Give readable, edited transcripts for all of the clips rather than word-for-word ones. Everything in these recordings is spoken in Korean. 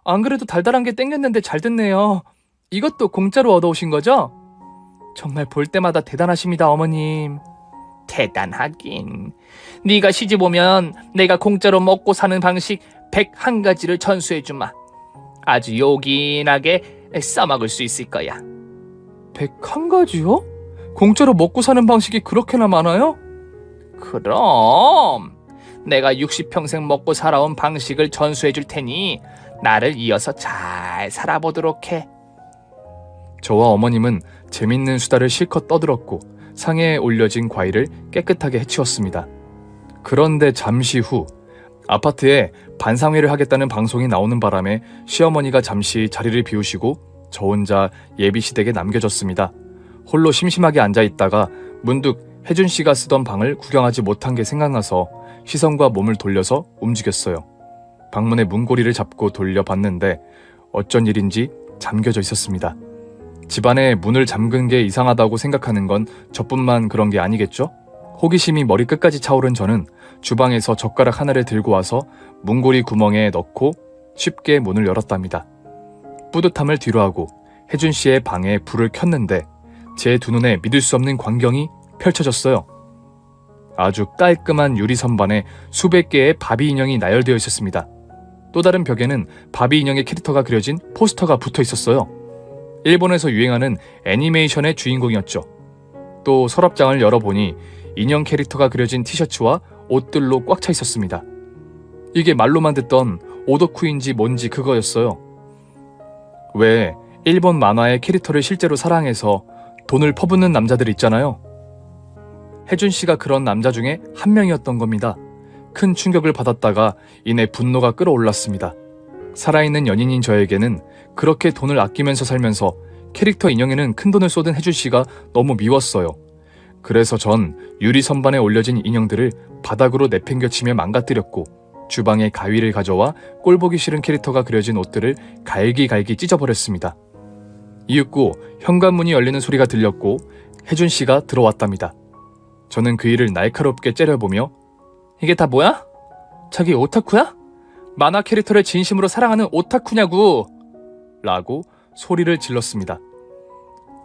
안 그래도 달달한 게 땡겼는데 잘 됐네요. 이것도 공짜로 얻어오신 거죠? 정말 볼 때마다 대단하십니다, 어머님. 대단하긴. 네가 시집 오면 내가 공짜로 먹고 사는 방식 101가지를 전수해주마. 아주 요긴하게 써먹을 수 있을 거야. 101가지요? 공짜로 먹고 사는 방식이 그렇게나 많아요? 그럼 내가 60평생 먹고 살아온 방식을 전수해줄 테니 나를 이어서 잘 살아보도록 해. 저와 어머님은 재밌는 수다를 실컷 떠들었고 상에 올려진 과일을 깨끗하게 해치웠습니다. 그런데 잠시 후 아파트에 반상회를 하겠다는 방송이 나오는 바람에 시어머니가 잠시 자리를 비우시고 저 혼자 예비시댁에 남겨졌습니다. 홀로 심심하게 앉아있다가 문득 혜준 씨가 쓰던 방을 구경하지 못한 게 생각나서 시선과 몸을 돌려서 움직였어요. 방문의 문고리를 잡고 돌려봤는데 어쩐 일인지 잠겨져 있었습니다. 집안에 문을 잠근 게 이상하다고 생각하는 건 저뿐만 그런 게 아니겠죠? 호기심이 머리끝까지 차오른 저는 주방에서 젓가락 하나를 들고 와서 문고리 구멍에 넣고 쉽게 문을 열었답니다. 뿌듯함을 뒤로하고 혜준 씨의 방에 불을 켰는데 제 두 눈에 믿을 수 없는 광경이 펼쳐졌어요. 아주 깔끔한 유리 선반에 수백 개의 바비 인형이 나열되어 있었습니다. 또 다른 벽에는 바비 인형의 캐릭터가 그려진 포스터가 붙어 있었어요. 일본에서 유행하는 애니메이션의 주인공이었죠. 또 서랍장을 열어보니 인형 캐릭터가 그려진 티셔츠와 옷들로 꽉 차 있었습니다. 이게 말로만 듣던 오덕후인지 뭔지 그거였어요. 왜 일본 만화의 캐릭터를 실제로 사랑해서 돈을 퍼붓는 남자들 있잖아요. 혜준 씨가 그런 남자 중에 한 명이었던 겁니다. 큰 충격을 받았다가 이내 분노가 끌어올랐습니다. 살아있는 연인인 저에게는 그렇게 돈을 아끼면서 살면서 캐릭터 인형에는 큰돈을 쏟은 혜준 씨가 너무 미웠어요. 그래서 전 유리 선반에 올려진 인형들을 바닥으로 내팽겨치며 망가뜨렸고 주방에 가위를 가져와 꼴보기 싫은 캐릭터가 그려진 옷들을 갈기갈기 찢어버렸습니다. 이윽고 현관문이 열리는 소리가 들렸고 혜준 씨가 들어왔답니다. 저는 그 일을 날카롭게 째려보며 이게 다 뭐야? 자기 오타쿠야? 만화 캐릭터를 진심으로 사랑하는 오타쿠냐고! 라고 소리를 질렀습니다.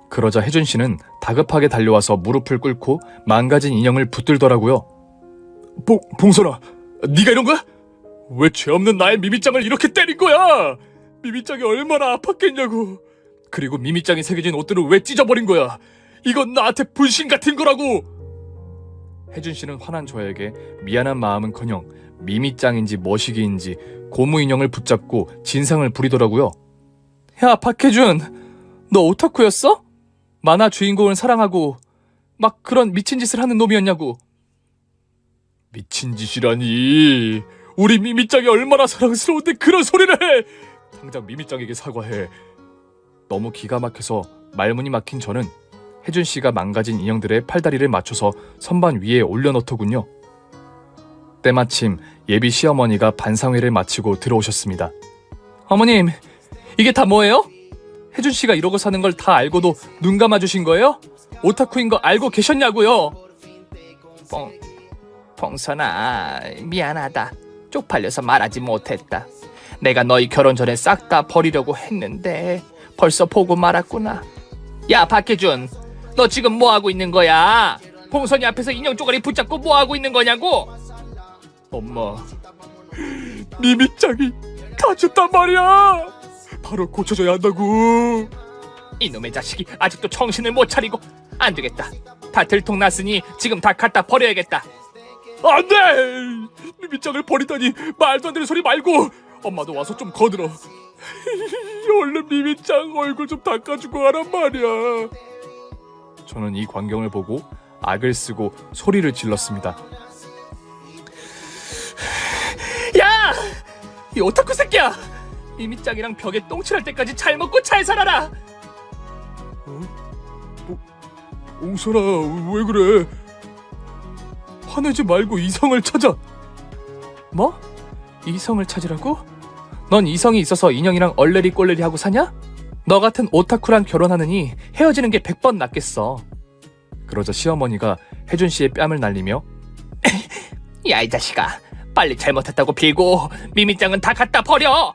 그러자 혜준 씨는 다급하게 달려와서 무릎을 꿇고 망가진 인형을 붙들더라고요. 봉선아, 네가 이런 거야? 왜 죄 없는 나의 미미짱을 이렇게 때린 거야? 미미짱이 얼마나 아팠겠냐고. 그리고 미미짱이 새겨진 옷들을 왜 찢어버린 거야? 이건 나한테 불신 같은 거라고! 혜준 씨는 화난 저에게 미안한 마음은커녕 미미짱인지 머시기인지 고무 인형을 붙잡고 진상을 부리더라고요. 야, 박혜준, 너 오타쿠였어? 만화 주인공을 사랑하고 막 그런 미친 짓을 하는 놈이었냐고. 미친 짓이라니. 우리 미미짱이 얼마나 사랑스러운데 그런 소리를 해. 당장 미미짱에게 사과해. 너무 기가 막혀서 말문이 막힌 저는 혜준 씨가 망가진 인형들의 팔다리를 맞춰서 선반 위에 올려놓더군요. 때마침 예비 시어머니가 반상회를 마치고 들어오셨습니다. 어머님, 이게 다 뭐예요? 혜준 씨가 이러고 사는 걸 다 알고도 눈 감아주신 거예요? 오타쿠인 거 알고 계셨냐고요? 봉선아, 미안하다. 쪽팔려서 말하지 못했다. 내가 너희 결혼 전에 싹 다 버리려고 했는데 벌써 보고 말았구나. 야, 박혜준, 너 지금 뭐하고 있는 거야? 봉선이 앞에서 인형 쪼가리 붙잡고 뭐하고 있는 거냐고? 엄마, 미미짱이 다쳤단 말이야. 바로 고쳐줘야 한다고. 이놈의 자식이 아직도 정신을 못 차리고. 안 되겠다. 다 들통났으니 지금 다 갖다 버려야겠다. 안 돼! 미미짱을 버리다니. 말도 안 되는 소리 말고 엄마도 와서 좀 거들어. 얼른 미미짱 얼굴 좀 닦아주고 하란 말이야. 저는 이 광경을 보고 악을 쓰고 소리를 질렀습니다. 야! 이 오타쿠 새끼야! 미미짱이랑 벽에 똥칠할 때까지 잘 먹고 잘 살아라! 옹설아, 왜 그래? 화내지 말고 이성을 찾아. 뭐? 이성을 찾으라고? 넌 이성이 있어서 인형이랑 얼레리 꼴레리 하고 사냐? 너 같은 오타쿠랑 결혼하느니 헤어지는 게 100번 낫겠어. 그러자 시어머니가 혜준 씨의 뺨을 날리며 야, 이 자식아, 빨리 잘못했다고 빌고 미미짱은 다 갖다 버려.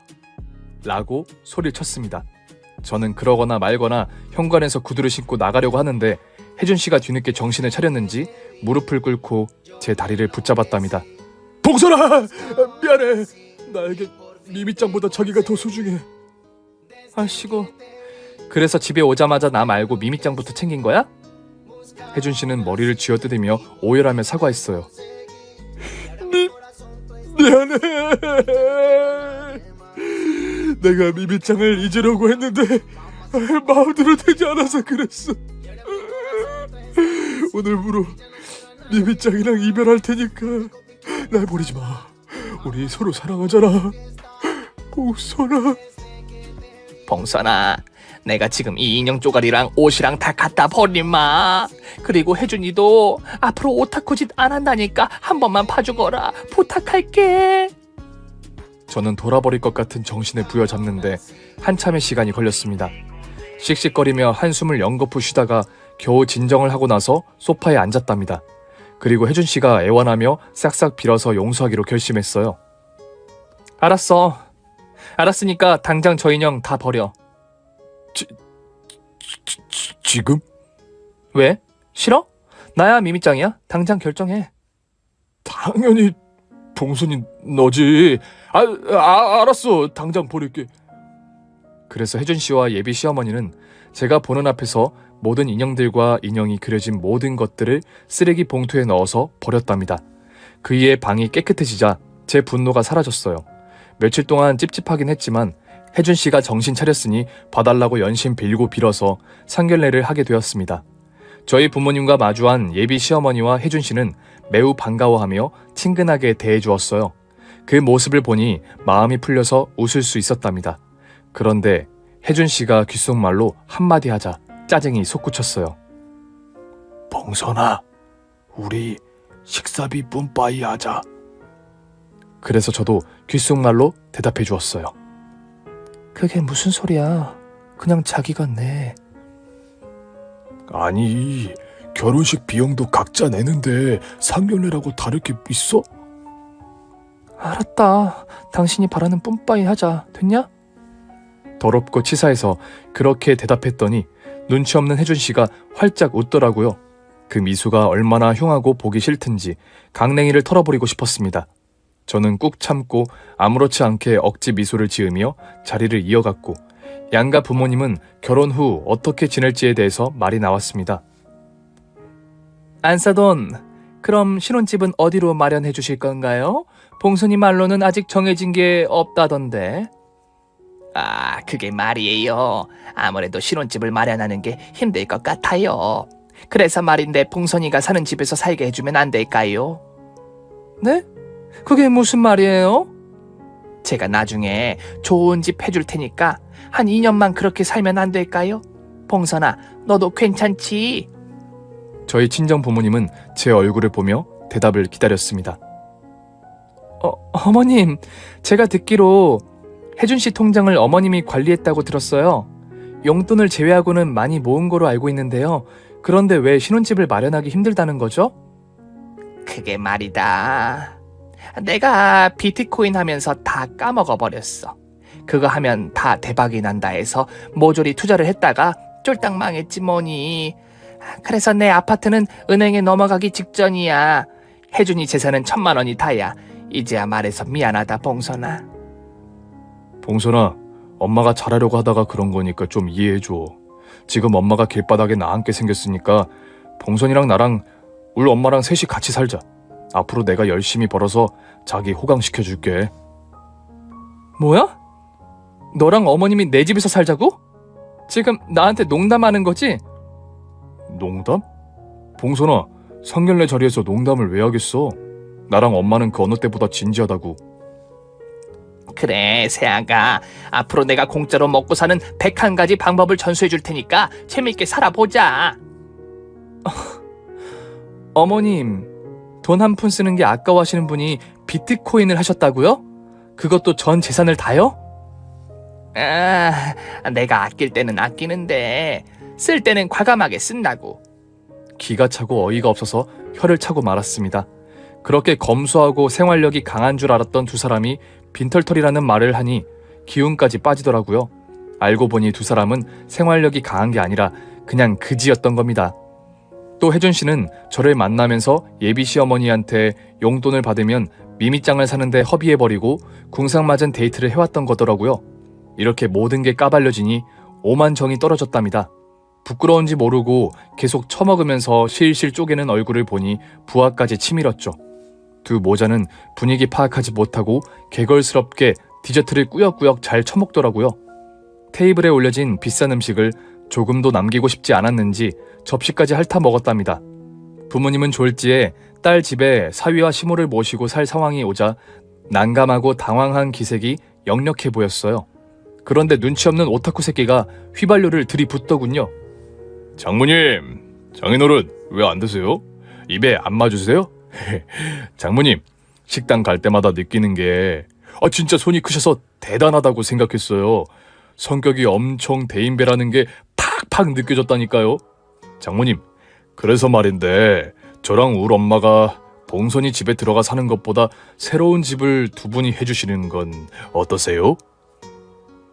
라고 소리를 쳤습니다. 저는 그러거나 말거나 현관에서 구두를 신고 나가려고 하는데 혜준씨가 뒤늦게 정신을 차렸는지 무릎을 꿇고 제 다리를 붙잡았답니다. 봉선아! 미안해. 나에게 미미짱보다 자기가 더 소중해. 아이고, 그래서 집에 오자마자 나 말고 미미짱부터 챙긴 거야? 혜준씨는 머리를 쥐어뜯으며 오열하며 사과했어요. 미안해. 내가 미미짱을 잊으려고 했는데 마음대로 되지 않아서 그랬어. 오늘부로 미미짱이랑 이별할 테니까 날 버리지 마. 우리 서로 사랑하잖아. 봉선아. 봉선아, 내가 지금 이 인형 쪼가리랑 옷이랑 다 갖다 버림마. 그리고 혜준이도 앞으로 오타쿠 짓 안 한다니까 한 번만 봐주거라. 부탁할게. 저는 돌아버릴 것 같은 정신을 부여잡는데 한참의 시간이 걸렸습니다. 씩씩거리며 한숨을 연거푸 쉬다가 겨우 진정을 하고 나서 소파에 앉았답니다. 그리고 혜준씨가 애원하며 싹싹 빌어서 용서하기로 결심했어요. 알았어. 알았으니까 당장 저 인형 다 버려. 지금? 왜? 싫어? 나야 미미짱이야. 당장 결정해. 당연히 봉선이 너지. 알았어. 당장 버릴게. 그래서 혜준씨와 예비 시어머니는 제가 보는 앞에서 모든 인형들과 인형이 그려진 모든 것들을 쓰레기 봉투에 넣어서 버렸답니다. 그 이에 방이 깨끗해지자 제 분노가 사라졌어요. 며칠 동안 찝찝하긴 했지만 혜준씨가 정신 차렸으니 봐달라고 연신 빌고 빌어서 상견례를 하게 되었습니다. 저희 부모님과 마주한 예비 시어머니와 혜준씨는 매우 반가워하며 친근하게 대해주었어요. 그 모습을 보니 마음이 풀려서 웃을 수 있었답니다. 그런데 혜준씨가 귓속말로 한마디 하자 짜증이 솟구쳤어요. 봉선아, 우리 식사비 뿜빠이 하자. 그래서 저도 귓속말로 대답해 주었어요. 그게 무슨 소리야. 그냥 자기가 내. 아니, 결혼식 비용도 각자 내는데 상견례라고 다를 게 있어? 알았다. 당신이 바라는 뿜빠이 하자. 됐냐? 더럽고 치사해서 그렇게 대답했더니 눈치 없는 혜준씨가 활짝 웃더라고요. 그 미소가 얼마나 흉하고 보기 싫든지 강냉이를 털어버리고 싶었습니다. 저는 꾹 참고 아무렇지 않게 억지 미소를 지으며 자리를 이어갔고 양가 부모님은 결혼 후 어떻게 지낼지에 대해서 말이 나왔습니다. 안사돈, 그럼 신혼집은 어디로 마련해 주실 건가요? 봉선이 말로는 아직 정해진 게 없다던데. 그게 말이에요. 아무래도 신혼집을 마련하는 게 힘들 것 같아요. 그래서 말인데 봉선이가 사는 집에서 살게 해주면 안 될까요? 네? 그게 무슨 말이에요? 제가 나중에 좋은 집 해줄 테니까 한 2년만 그렇게 살면 안 될까요? 봉선아, 너도 괜찮지? 저희 친정 부모님은 제 얼굴을 보며 대답을 기다렸습니다. 어머님, 제가 듣기로 혜준씨 통장을 어머님이 관리했다고 들었어요. 용돈을 제외하고는 많이 모은 거로 알고 있는데요. 그런데 왜 신혼집을 마련하기 힘들다는 거죠? 그게 말이다. 내가 비트코인 하면서 다 까먹어버렸어. 그거 하면 다 대박이 난다 해서 모조리 투자를 했다가 쫄딱 망했지 뭐니. 그래서 내 아파트는 은행에 넘어가기 직전이야. 혜준이 재산은 1,000만 원이 다야. 이제야 말해서 미안하다, 봉선아. 봉선아, 엄마가 잘하려고 하다가 그런 거니까 좀 이해해줘. 지금 엄마가 길바닥에 나 앉게 생겼으니까 봉선이랑 나랑 우리 엄마랑 셋이 같이 살자. 앞으로 내가 열심히 벌어서 자기 호강시켜줄게. 뭐야? 너랑 어머님이 내 집에서 살자고? 지금 나한테 농담하는 거지? 농담? 봉선아, 상견례 자리에서 농담을 왜 하겠어? 나랑 엄마는 그 어느 때보다 진지하다고. 그래, 세아가. 앞으로 내가 공짜로 먹고 사는 101가지 방법을 전수해 줄 테니까 재밌게 살아보자. 어머님, 돈 한 푼 쓰는 게 아까워하시는 분이 비트코인을 하셨다고요? 그것도 전 재산을 다요? 내가 아낄 때는 아끼는데 쓸 때는 과감하게 쓴다고. 기가 차고 어이가 없어서 혀를 차고 말았습니다. 그렇게 검소하고 생활력이 강한 줄 알았던 두 사람이 빈털털이라는 말을 하니 기운까지 빠지더라고요. 알고 보니 두 사람은 생활력이 강한 게 아니라 그냥 그지였던 겁니다. 또 혜준 씨는 저를 만나면서 예비 시어머니한테 용돈을 받으면 미미짱을 사는데 허비해버리고 궁상맞은 데이트를 해왔던 거더라고요. 이렇게 모든 게 까발려지니 오만 정이 떨어졌답니다. 부끄러운지 모르고 계속 처먹으면서 실실 쪼개는 얼굴을 보니 부하까지 치밀었죠. 두 모자는 분위기 파악하지 못하고 개걸스럽게 디저트를 꾸역꾸역 잘 처먹더라고요. 테이블에 올려진 비싼 음식을 조금도 남기고 싶지 않았는지 접시까지 핥아 먹었답니다. 부모님은 졸지에 딸 집에 사위와 시모를 모시고 살 상황이 오자 난감하고 당황한 기색이 역력해 보였어요. 그런데 눈치 없는 오타쿠 새끼가 휘발유를 들이붓더군요. 장모님, 장인어른 왜 안 드세요? 입에 안 맞으세요? 장모님, 식당 갈 때마다 느끼는 게 진짜 손이 크셔서 대단하다고 생각했어요. 성격이 엄청 대인배라는 게 팍팍 느껴졌다니까요. 장모님, 그래서 말인데 저랑 울 엄마가 봉선이 집에 들어가 사는 것보다 새로운 집을 두 분이 해주시는 건 어떠세요?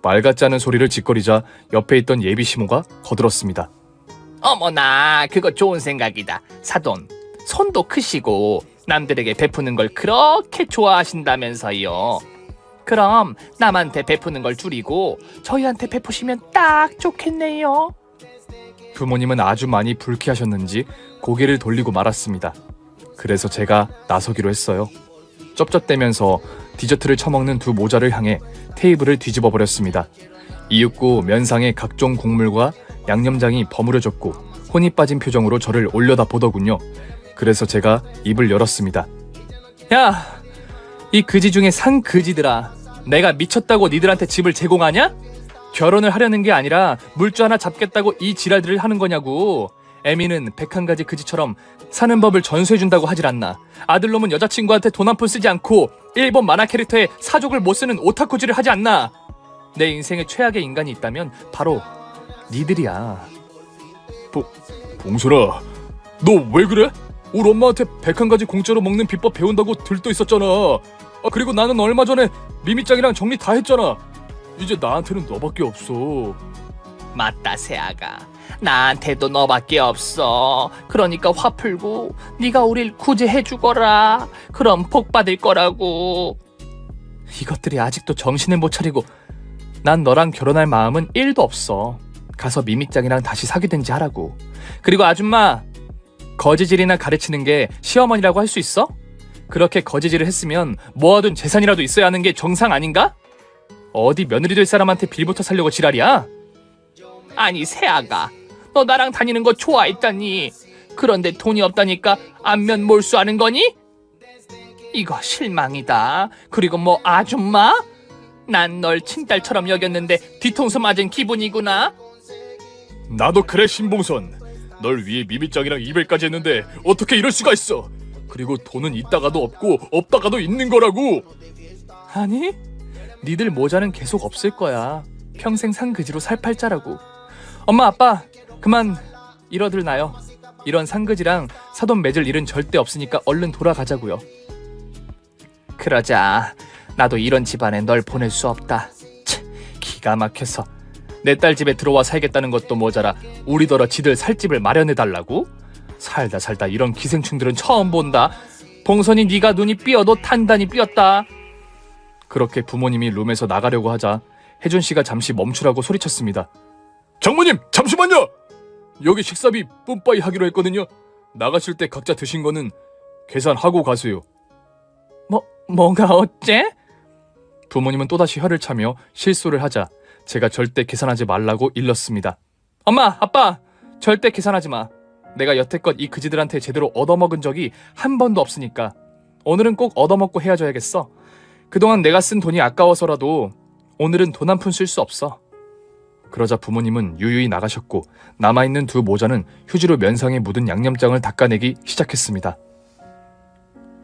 말 같지 않은 소리를 짓거리자 옆에 있던 예비 시모가 거들었습니다. 어머나, 그거 좋은 생각이다. 사돈, 손도 크시고 남들에게 베푸는 걸 그렇게 좋아하신다면서요. 그럼 남한테 베푸는 걸 줄이고 저희한테 베푸시면 딱 좋겠네요. 부모님은 아주 많이 불쾌하셨는지 고개를 돌리고 말았습니다. 그래서 제가 나서기로 했어요. 쩝쩝대면서 디저트를 처먹는 두 모자를 향해 테이블을 뒤집어 버렸습니다. 이윽고 면상에 각종 국물과 양념장이 버무려졌고 혼이 빠진 표정으로 저를 올려다 보더군요. 그래서 제가 입을 열었습니다. 야, 이 그지 중에 산 그지들아, 내가 미쳤다고 니들한테 집을 제공하냐? 결혼을 하려는 게 아니라 물주 하나 잡겠다고 이 지랄들을 하는 거냐고. 애미는 101가지 그지처럼 사는 법을 전수해준다고 하질 않나. 아들놈은 여자친구한테 돈 한 푼 쓰지 않고 일본 만화 캐릭터에 사족을 못 쓰는 오타쿠질을 하지 않나. 내 인생에 최악의 인간이 있다면 바로 니들이야. 봉선아, 너 왜 그래? 우리 엄마한테 101가지 공짜로 먹는 비법 배운다고 들떠 있었잖아. 그리고 나는 얼마 전에 미미짱이랑 정리 다 했잖아. 이제 나한테는 너밖에 없어. 맞다, 새아가. 나한테도 너밖에 없어. 그러니까 화 풀고 네가 우릴 구제해주거라. 그럼 복 받을 거라고. 이것들이 아직도 정신을 못 차리고. 난 너랑 결혼할 마음은 1도 없어. 가서 미미짱이랑 다시 사귀든지 하라고. 그리고 아줌마, 거지질이나 가르치는 게 시어머니라고 할 수 있어? 그렇게 거지질을 했으면 모아둔 재산이라도 있어야 하는 게 정상 아닌가? 어디 며느리 될 사람한테 빌부터 살려고 지랄이야? 아니, 새아가, 너 나랑 다니는 거 좋아했다니. 그런데 돈이 없다니까 안면 몰수하는 거니? 이거 실망이다. 그리고 뭐 아줌마? 난 널 친딸처럼 여겼는데 뒤통수 맞은 기분이구나. 나도 그래, 신봉선. 널 위해 미미짱이랑 이별까지 했는데 어떻게 이럴 수가 있어. 그리고 돈은 있다가도 없고 없다가도 있는 거라고. 아니, 니들 모자는 계속 없을 거야. 평생 산 그지로 살 팔자라고. 엄마, 아빠, 그만 이러들 나요. 이런 상그지랑 사돈 맺을 일은 절대 없으니까 얼른 돌아가자고요. 그러자. 나도 이런 집안에 널 보낼 수 없다. 기가 막혀서. 내 딸 집에 들어와 살겠다는 것도 모자라 우리더러 지들 살 집을 마련해달라고? 살다 살다 이런 기생충들은 처음 본다. 봉선이 네가 눈이 삐어도 단단히 삐었다. 그렇게 부모님이 룸에서 나가려고 하자 혜준 씨가 잠시 멈추라고 소리쳤습니다. 장모님, 잠시만요. 여기 식사비 뿜빠이 하기로 했거든요. 나가실 때 각자 드신 거는 계산하고 가세요. 뭐가 어째? 부모님은 또다시 혀를 차며 실수를 하자 제가 절대 계산하지 말라고 일렀습니다. 엄마, 아빠, 절대 계산하지 마. 내가 여태껏 이 그지들한테 제대로 얻어먹은 적이 한 번도 없으니까 오늘은 꼭 얻어먹고 헤어져야겠어. 그동안 내가 쓴 돈이 아까워서라도 오늘은 돈 한 푼 쓸 수 없어. 그러자 부모님은 유유히 나가셨고 남아있는 두 모자는 휴지로 면상에 묻은 양념장을 닦아내기 시작했습니다.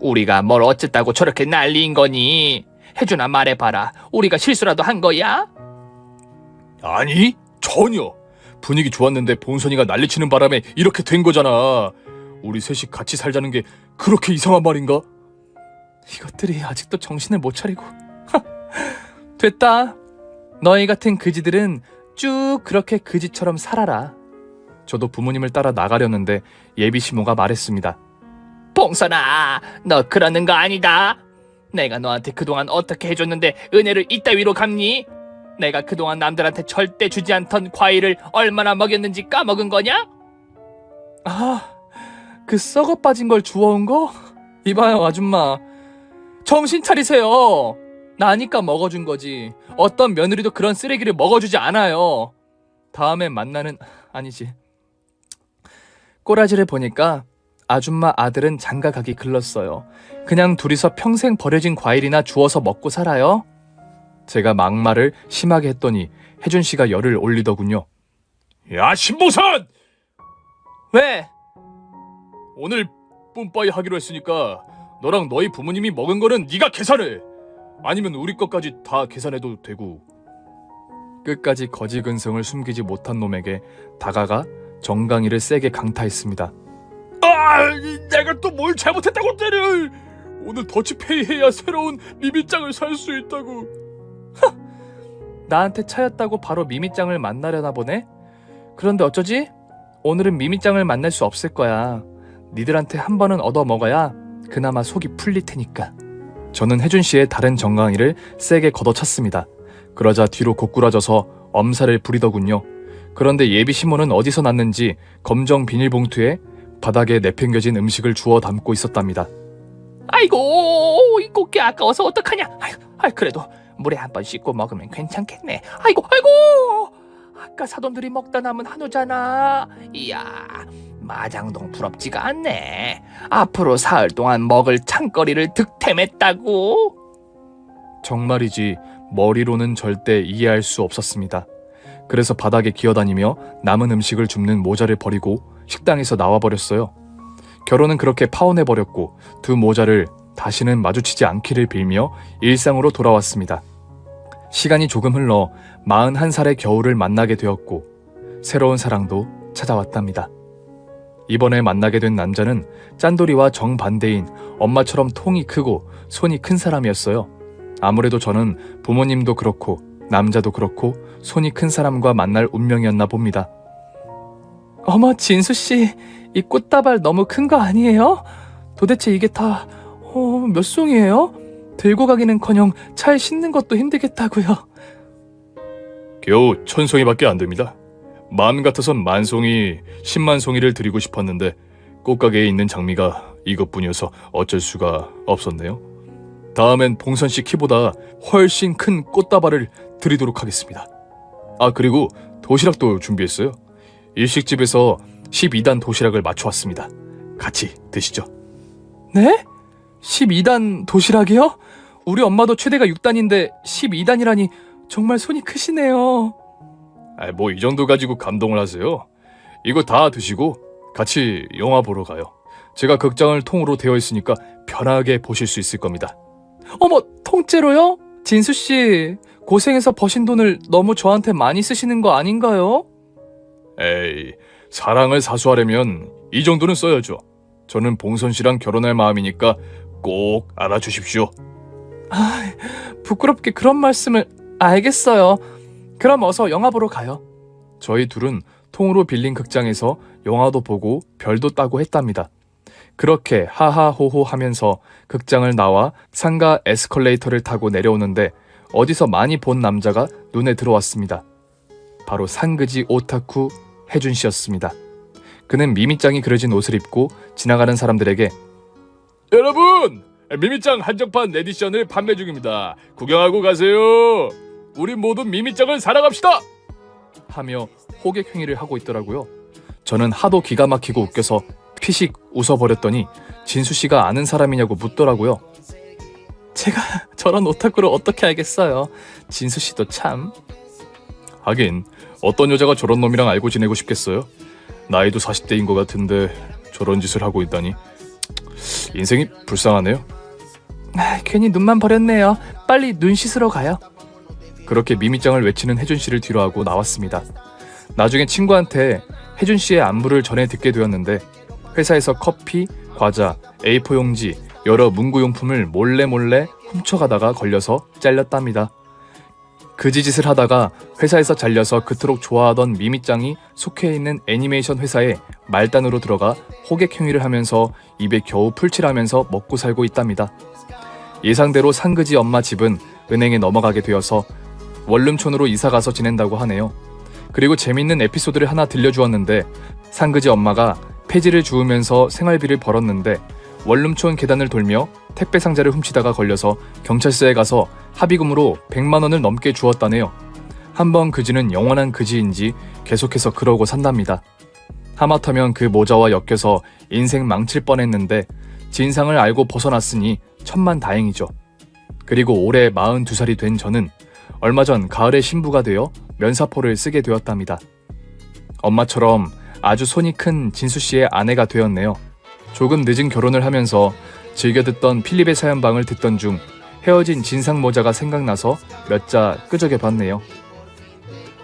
우리가 뭘 어쨌다고 저렇게 난리인 거니? 혜준아, 말해봐라. 우리가 실수라도 한 거야? 아니, 전혀. 분위기 좋았는데 봉선이가 난리치는 바람에 이렇게 된 거잖아. 우리 셋이 같이 살자는 게 그렇게 이상한 말인가? 이것들이 아직도 정신을 못 차리고. 됐다. 너희 같은 그지들은 쭉 그렇게 그지처럼 살아라. 저도 부모님을 따라 나가려는데 예비 시모가 말했습니다. 봉선아, 너 그러는 거 아니다. 내가 너한테 그동안 어떻게 해줬는데 은혜를 이따위로 갚니? 내가 그동안 남들한테 절대 주지 않던 과일을 얼마나 먹였는지 까먹은 거냐? 아, 그 썩어 빠진 걸 주워온 거? 이봐요, 아줌마. 정신 차리세요. 나니까 먹어준 거지. 어떤 며느리도 그런 쓰레기를 먹어주지 않아요. 다음에 만나는... 아니지. 꼬라지를 보니까 아줌마 아들은 장가가기 글렀어요. 그냥 둘이서 평생 버려진 과일이나 주워서 먹고 살아요? 제가 막말을 심하게 했더니 혜준 씨가 열을 올리더군요. 야, 신봉선! 왜? 오늘 뿜빠이 하기로 했으니까 너랑 너희 부모님이 먹은 거는 네가 계산해. 아니면 우리 것까지 다 계산해도 되고. 끝까지 거지근성을 숨기지 못한 놈에게 다가가 정강이를 세게 강타했습니다. 아, 내가 또 뭘 잘못했다고 때려. 오늘 더치페이 해야 새로운 미미짱을 살 수 있다고. 나한테 차였다고 바로 미미짱을 만나려나 보네? 그런데 어쩌지? 오늘은 미미짱을 만날 수 없을 거야. 니들한테 한 번은 얻어먹어야 그나마 속이 풀릴 테니까. 저는 혜준 씨의 다른 정강이를 세게 걷어찼습니다. 그러자 뒤로 고꾸라져서 엄살을 부리더군요. 그런데 예비 시모는 어디서 났는지 검정 비닐봉투에 바닥에 내팽겨진 음식을 주워 담고 있었답니다. 아이고, 이 꽃게 아까워서 어떡하냐? 그래도 물에 한번 씻고 먹으면 괜찮겠네. 아이고, 아까 사돈들이 먹다 남은 한우잖아. 이야, 마장동 부럽지가 않네. 앞으로 사흘 동안 먹을 창거리를 득템했다고. 정말이지 머리로는 절대 이해할 수 없었습니다. 그래서 바닥에 기어다니며 남은 음식을 줍는 모자를 버리고 식당에서 나와버렸어요. 결혼은 그렇게 파혼해버렸고 두 모자를 다시는 마주치지 않기를 빌며 일상으로 돌아왔습니다. 시간이 조금 흘러 41살의 겨울을 만나게 되었고 새로운 사랑도 찾아왔답니다. 이번에 만나게 된 남자는 짠돌이와 정반대인 엄마처럼 통이 크고 손이 큰 사람이었어요. 아무래도 저는 부모님도 그렇고 남자도 그렇고 손이 큰 사람과 만날 운명이었나 봅니다. 어머, 진수씨, 이 꽃다발 너무 큰 거 아니에요? 도대체 이게 다 몇 송이에요? 들고 가기는커녕 차에 싣는 것도 힘들겠다고요. 겨우 1000송이밖에 안 됩니다. 마음 같아선 10,000송이, 100,000송이를 드리고 싶었는데 꽃가게에 있는 장미가 이것뿐이어서 어쩔 수가 없었네요. 다음엔 봉선씨 키보다 훨씬 큰 꽃다발을 드리도록 하겠습니다. 아, 그리고 도시락도 준비했어요. 일식집에서 12단 도시락을 맞춰왔습니다. 같이 드시죠. 네? 12단 도시락이요? 우리 엄마도 최대가 6단인데 12단이라니 정말 손이 크시네요. 뭐 이 정도 가지고 감동을 하세요? 이거 다 드시고 같이 영화 보러 가요. 제가 극장을 통으로 되어 있으니까 편하게 보실 수 있을 겁니다. 어머, 통째로요? 진수씨, 고생해서 버신 돈을 너무 저한테 많이 쓰시는 거 아닌가요? 에이, 사랑을 사수하려면 이 정도는 써야죠. 저는 봉선씨랑 결혼할 마음이니까 꼭 알아주십시오. 아, 부끄럽게 그런 말씀을... 알겠어요. 그럼 어서 영화 보러 가요. 저희 둘은 통으로 빌린 극장에서 영화도 보고 별도 따고 했답니다. 그렇게 하하호호 하면서 극장을 나와 상가 에스컬레이터를 타고 내려오는데 어디서 많이 본 남자가 눈에 들어왔습니다. 바로 상그지 오타쿠 혜준 씨였습니다. 그는 미미짱이 그려진 옷을 입고 지나가는 사람들에게 여러분! 미미짱 한정판 에디션을 판매 중입니다. 구경하고 가세요. 우리 모두 미미짱을 사랑합시다! 하며 호객 행위를 하고 있더라고요. 저는 하도 기가 막히고 웃겨서 피식 웃어버렸더니 진수씨가 아는 사람이냐고 묻더라고요. 제가 저런 오타쿠를 어떻게 알겠어요. 진수씨도 참... 하긴 어떤 여자가 저런 놈이랑 알고 지내고 싶겠어요? 나이도 40대인 것 같은데 저런 짓을 하고 있다니 인생이 불쌍하네요. 괜히 눈만 버렸네요. 빨리 눈 씻으러 가요. 그렇게 미미짱을 외치는 혜준씨를 뒤로하고 나왔습니다. 나중에 친구한테 혜준씨의 안부를 전해 듣게 되었는데 회사에서 커피, 과자, A4 용지, 여러 문구용품을 몰래 훔쳐가다가 걸려서 잘렸답니다. 그지 짓을 하다가 회사에서 잘려서 그토록 좋아하던 미미짱이 속해 있는 애니메이션 회사에 말단으로 들어가 호객 행위를 하면서 입에 겨우 풀칠하면서 먹고 살고 있답니다. 예상대로 상그지 엄마 집은 은행에 넘어가게 되어서 원룸촌으로 이사가서 지낸다고 하네요. 그리고 재밌는 에피소드를 하나 들려주었는데, 상그지 엄마가 폐지를 주우면서 생활비를 벌었는데 원룸촌 계단을 돌며 택배 상자를 훔치다가 걸려서 경찰서에 가서 합의금으로 100만 원을 넘게 주었다네요. 한번 그지는 영원한 그지인지 계속해서 그러고 산답니다. 하마터면 그 모자와 엮여서 인생 망칠 뻔했는데 진상을 알고 벗어났으니 천만 다행이죠. 그리고 올해 42살이 된 저는 얼마 전 가을에 신부가 되어 면사포를 쓰게 되었답니다. 엄마처럼 아주 손이 큰 진수씨의 아내가 되었네요. 조금 늦은 결혼을 하면서 즐겨 듣던 필립의 사연방을 듣던 중 헤어진 진상 모자가 생각나서 몇 자 끄적여 봤네요.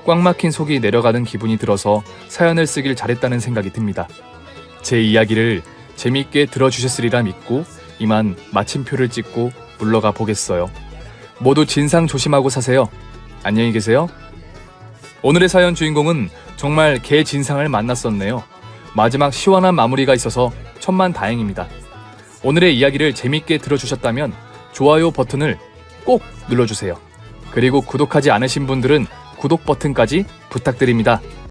꽉 막힌 속이 내려가는 기분이 들어서 사연을 쓰길 잘했다는 생각이 듭니다. 제 이야기를 재미있게 들어주셨으리라 믿고 이만 마침표를 찍고 물러가 보겠어요. 모두 진상 조심하고 사세요. 안녕히 계세요. 오늘의 사연 주인공은 정말 개 진상을 만났었네요. 마지막 시원한 마무리가 있어서 천만 다행입니다. 오늘의 이야기를 재밌게 들어주셨다면 좋아요 버튼을 꼭 눌러주세요. 그리고 구독하지 않으신 분들은 구독 버튼까지 부탁드립니다.